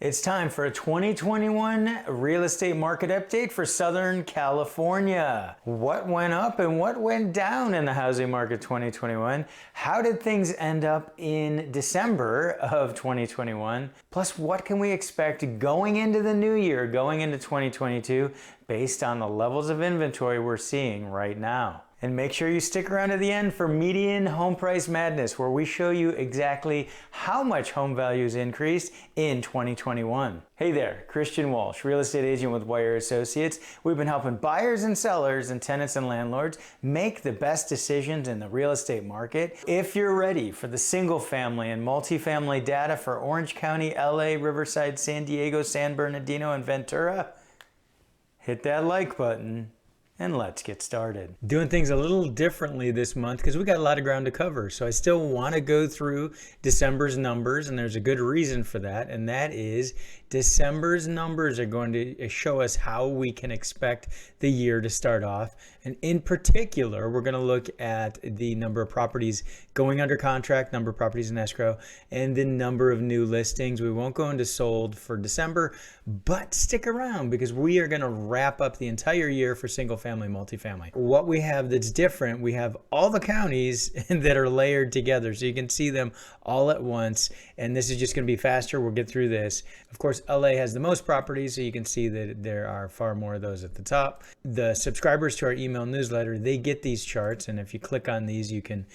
It's time for a 2021 real estate market update for Southern California. What went up and what went down in the housing market 2021? How did things end up in December of 2021? Plus, what can we expect going into the new year, going into 2022, based on the levels of inventory we're seeing right now? And make sure you stick around to the end for Median Home Price Madness, where we show you exactly how much home values increased in 2021. Hey there, Christian Walsh, real estate agent with Wire Associates. We've been helping buyers and sellers and tenants and landlords make the best decisions in the real estate market. If you're ready for the single family and multifamily data for Orange County, LA, Riverside, San Diego, San Bernardino, and Ventura, hit that like button. And let's get started. Doing things a little differently this month because we got a lot of ground to cover. So I still want to go through December's numbers, and there's a good reason for that. And that is December's numbers are going to show us how we can expect the year to start off. And in particular, we're going to look at the number of properties going under contract, number of properties in escrow, and the number of new listings. We won't go into sold for December, but stick around because we are going to wrap up the entire year for single family, multifamily. What we have that's different, we have all the counties that are layered together so you can see them all at once. And this is just going to be faster. We'll get through this. Of course, LA has the most properties, so you can see that there are far more of those at the top. The subscribers to our email newsletter, they get these charts. And if you click on these, you can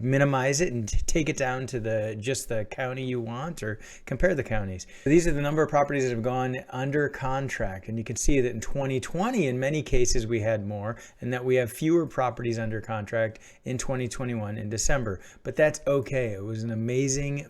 minimize it and take it down to just the county you want or compare the counties. These are the number of properties that have gone under contract. And you can see that in 2020, in many cases, we had more and that we have fewer properties under contract in 2021 in December. But that's okay. It was an amazing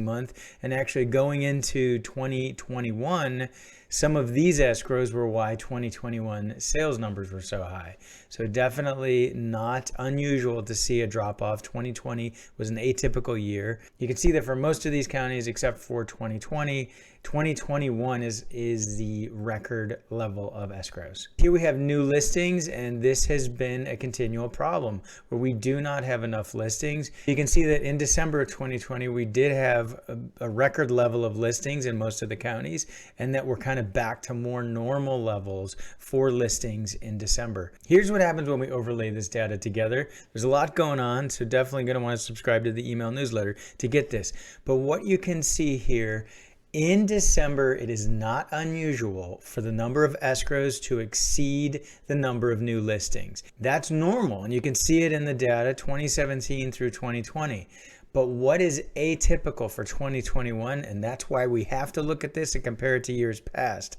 month. And actually going into 2021, some of these escrows were why 2021 sales numbers were so high. So definitely not unusual to see a drop off. 2020 was an atypical year. You can see that for most of these counties, except for 2020, 2021 is the record level of escrows. Here we have new listings, and this has been a continual problem where we do not have enough listings. You can see that in December of 2020, we did have a record level of listings in most of the counties, and that we're kind of back to more normal levels for listings in December. Here's what happens when we overlay this data together. There's a lot going on, so definitely going to want to subscribe to the email newsletter to get this. But what you can see here, in December, it is not unusual for the number of escrows to exceed the number of new listings. That's normal, and you can see it in the data 2017 through 2020. But what is atypical for 2021, and that's why we have to look at this and compare it to years past,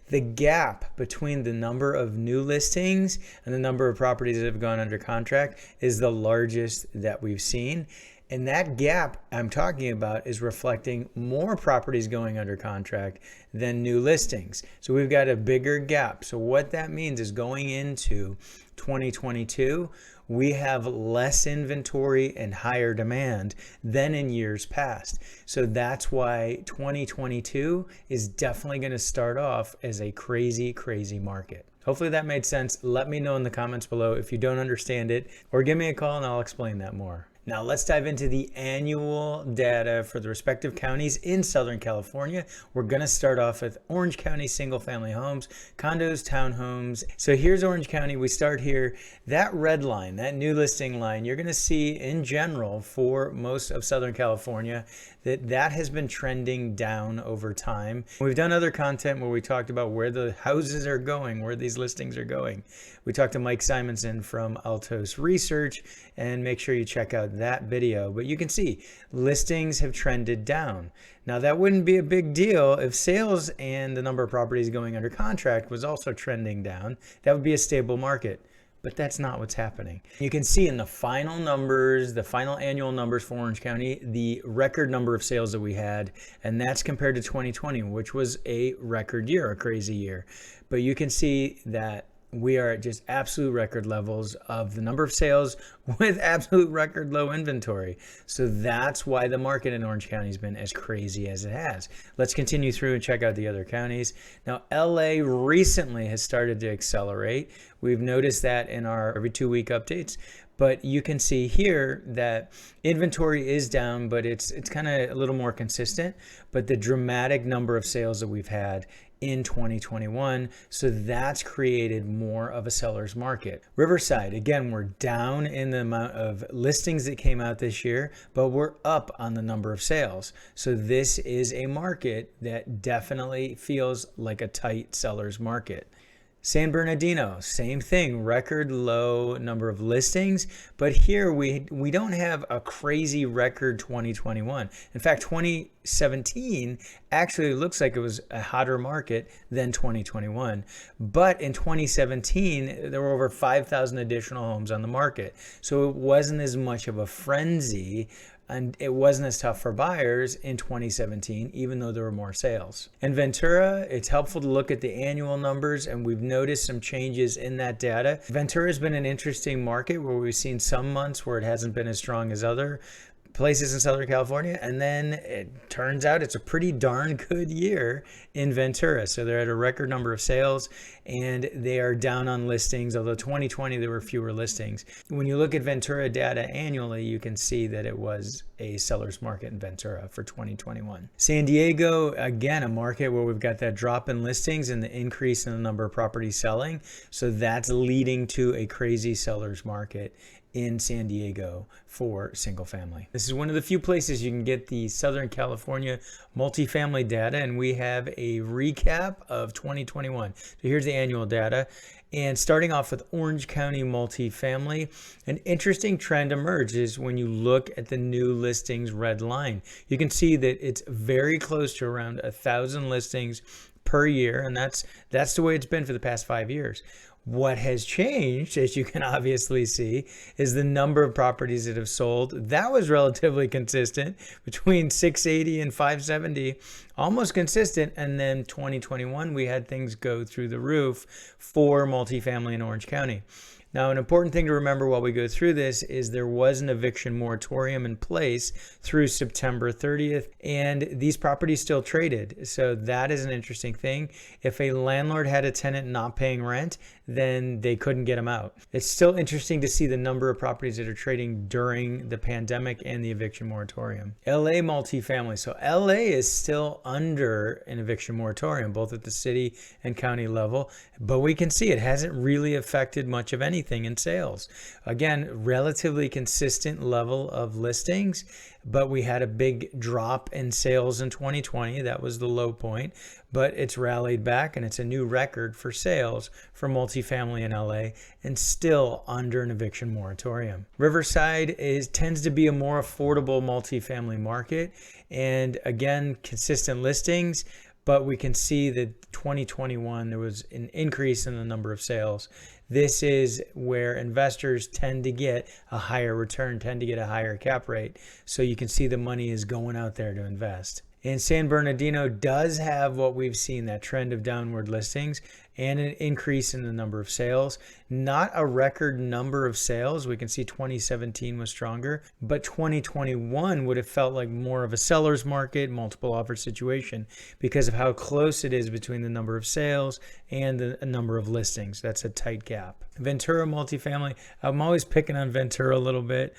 the gap between the number of new listings and the number of properties that have gone under contract is the largest that we've seen. And that gap I'm talking about is reflecting more properties going under contract than new listings. So we've got a bigger gap. So what that means is going into 2022, we have less inventory and higher demand than in years past. So that's why 2022 is definitely going to start off as a crazy, crazy market. Hopefully that made sense. Let me know in the comments below if you don't understand it, or give me a call and I'll explain that more. Now let's dive into the annual data for the respective counties in Southern California. We're going to start off with Orange County single family homes, condos, townhomes. So here's Orange County. We start here. That red line, that new listing line, you're going to see in general for most of Southern California that has been trending down over time. We've done other content where we talked about where the houses are going, where these listings are going. We talked to Mike Simonson from Altos Research, and make sure you check out that video. But you can see listings have trended down. Now that wouldn't be a big deal if sales and the number of properties going under contract was also trending down. That would be a stable market. But that's not what's happening. You can see in the final numbers, the final annual numbers for Orange County, the record number of sales that we had, and that's compared to 2020, which was a record year, a crazy year. But you can see that we are at just absolute record levels of the number of sales with absolute record low inventory. So that's why the market in Orange County has been as crazy as it has. Let's continue through and check out the other counties. Now, LA recently has started to accelerate. We've noticed that in our every 2-week updates. But you can see here that inventory is down, but it's kind of a little more consistent. But the dramatic number of sales that we've had in 2021, so that's created more of a seller's market. Riverside, again, we're down in the amount of listings that came out this year, but we're up on the number of sales. So this is a market that definitely feels like a tight seller's market. San Bernardino, same thing, record low number of listings, but here we don't have a crazy record 2021. In fact, 2017 actually looks like it was a hotter market than 2021. But in 2017, there were over 5,000 additional homes on the market. So it wasn't as much of a frenzy, and it wasn't as tough for buyers in 2017, even though there were more sales. In Ventura, it's helpful to look at the annual numbers, and we've noticed some changes in that data. Ventura has been an interesting market where we've seen some months where it hasn't been as strong as other places in Southern California, and then it turns out it's a pretty darn good year in Ventura. So they're at a record number of sales, and they are down on listings, although 2020 there were fewer listings. When you look at Ventura data annually, you can see that it was a seller's market in Ventura for 2021. San Diego, again, a market where we've got that drop in listings and the increase in the number of properties selling. So that's leading to a crazy seller's market in San Diego for single family. This is one of the few places you can get the Southern California multifamily data, and we have a recap of 2021. So here's the annual data. And starting off with Orange County multifamily, an interesting trend emerges when you look at the new listings red line. You can see that it's very close to around 1,000 listings per year, and that's the way it's been for the past 5 years. What has changed, as you can obviously see, is the number of properties that have sold. That was relatively consistent between 680 and 570, almost consistent. And then 2021, we had things go through the roof for multifamily in Orange County. Now, an important thing to remember while we go through this is there was an eviction moratorium in place through September 30th, and these properties still traded. So that is an interesting thing. If a landlord had a tenant not paying rent, then they couldn't get them out. It's still interesting to see the number of properties that are trading during the pandemic and the eviction moratorium. LA multifamily. So LA is still under an eviction moratorium, both at the city and county level, but we can see it hasn't really affected much of anything in sales. Again, relatively consistent level of listings, but we had a big drop in sales in 2020. That was the low point, but it's rallied back, and it's a new record for sales for multifamily in LA, and still under an eviction moratorium. Riverside tends to be a more affordable multifamily market, and again, consistent listings, but we can see that 2021 there was an increase in the number of sales. This is where investors tend to get a higher return, tend to get a higher cap rate. So you can see the money is going out there to invest. And San Bernardino does have what we've seen, that trend of downward listings and an increase in the number of sales. Not a record number of sales. We can see 2017 was stronger, but 2021 would have felt like more of a seller's market, multiple offer situation because of how close it is between the number of sales and the number of listings. That's a tight gap. Ventura multifamily, I'm always picking on Ventura a little bit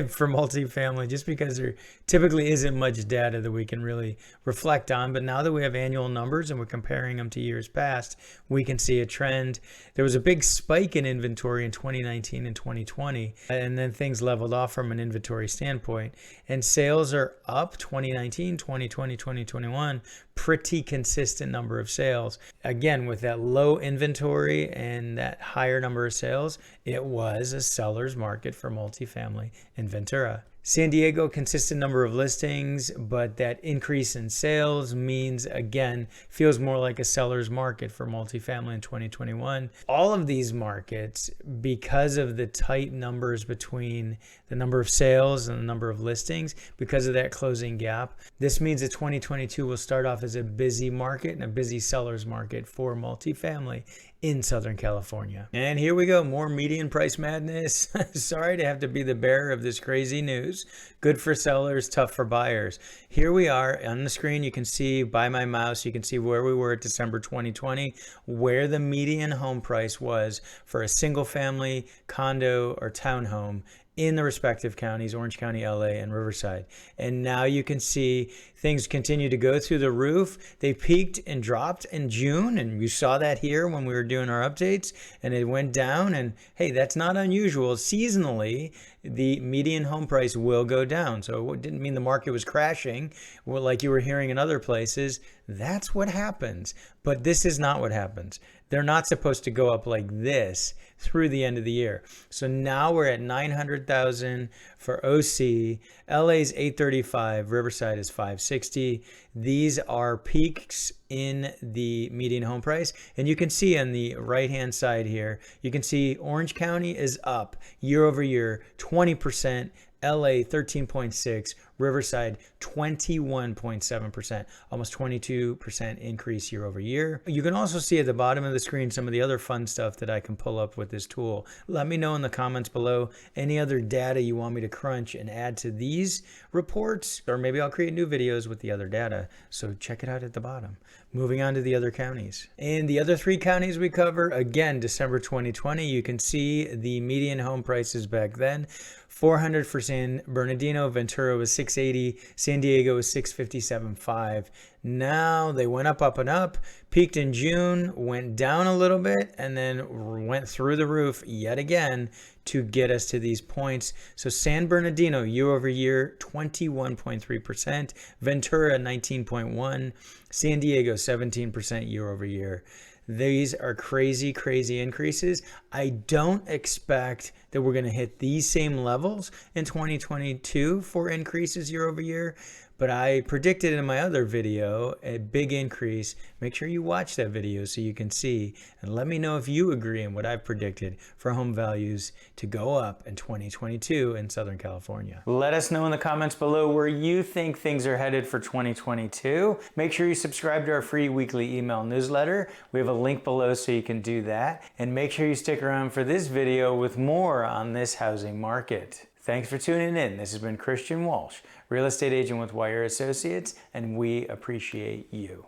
for multifamily just because there typically isn't much data that we can really reflect on. But now that we have annual numbers and we're comparing them to years past, we can see a trend. There was a big spike in inventory in 2019 and 2020, and then things leveled off from an inventory standpoint. And sales are up 2019, 2020, 2021, pretty consistent number of sales. Again, with that low inventory and that higher number of sales, it was a seller's market for multifamily in Ventura. San Diego, consistent number of listings, but that increase in sales means, again, feels more like a seller's market for multifamily in 2021. All of these markets, because of the tight numbers between the number of sales and the number of listings, because of that closing gap, this means that 2022 will start off as a busy market and a busy seller's market for multifamily in Southern California. And here we go, more median price madness. Sorry to have to be the bearer of this crazy news. news. Good for sellers, tough for buyers. Here we are on the screen. You can see by my mouse, you can see where we were at December 2020, where the median home price was for a single family condo or townhome in the respective counties, Orange County, LA, and Riverside. And now you can see things continue to go through the roof. They peaked and dropped in June, and you saw that here when we were doing our updates, and it went down, and hey, that's not unusual. Seasonally, the median home price will go down. So it didn't mean the market was crashing, like you were hearing in other places. That's what happens. But this is not what happens. They're not supposed to go up like this through the end of the year. So now we're at 900,000 for OC. LA's 835, Riverside is 560. These are peaks in the median home price. And you can see on the right-hand side here, you can see Orange County is up year over year, 20%. LA 13.6, Riverside 21.7%, almost 22% increase year over year. You can also see at the bottom of the screen some of the other fun stuff that I can pull up with this tool. Let me know in the comments below any other data you want me to crunch and add to these reports, or maybe I'll create new videos with the other data. So check it out at the bottom. Moving on to the other counties. In the other 3 counties we cover, again, December 2020, you can see the median home prices back then. 400 for San Bernardino, Ventura was 680, San Diego was 657.5. Now they went up and up, peaked in June, went down a little bit, and then went through the roof yet again to get us to these points. So San Bernardino year over year, 21.3%, Ventura 19.1%, San Diego 17% year over year. These are crazy, crazy increases. I don't expect that we're going to hit these same levels in 2022 for increases year over year, but I predicted in my other video a big increase. Make sure you watch that video so you can see, and let me know if you agree in what I've predicted for home values to go up in 2022 in Southern California. Let us know in the comments below where you think things are headed for 2022. Make sure you subscribe to our free weekly email newsletter. We have a link below so you can do that. And make sure you stick around for this video with more on this housing market. Thanks for tuning in. This has been Christian Walsh, real estate agent with Wire Associates, and we appreciate you.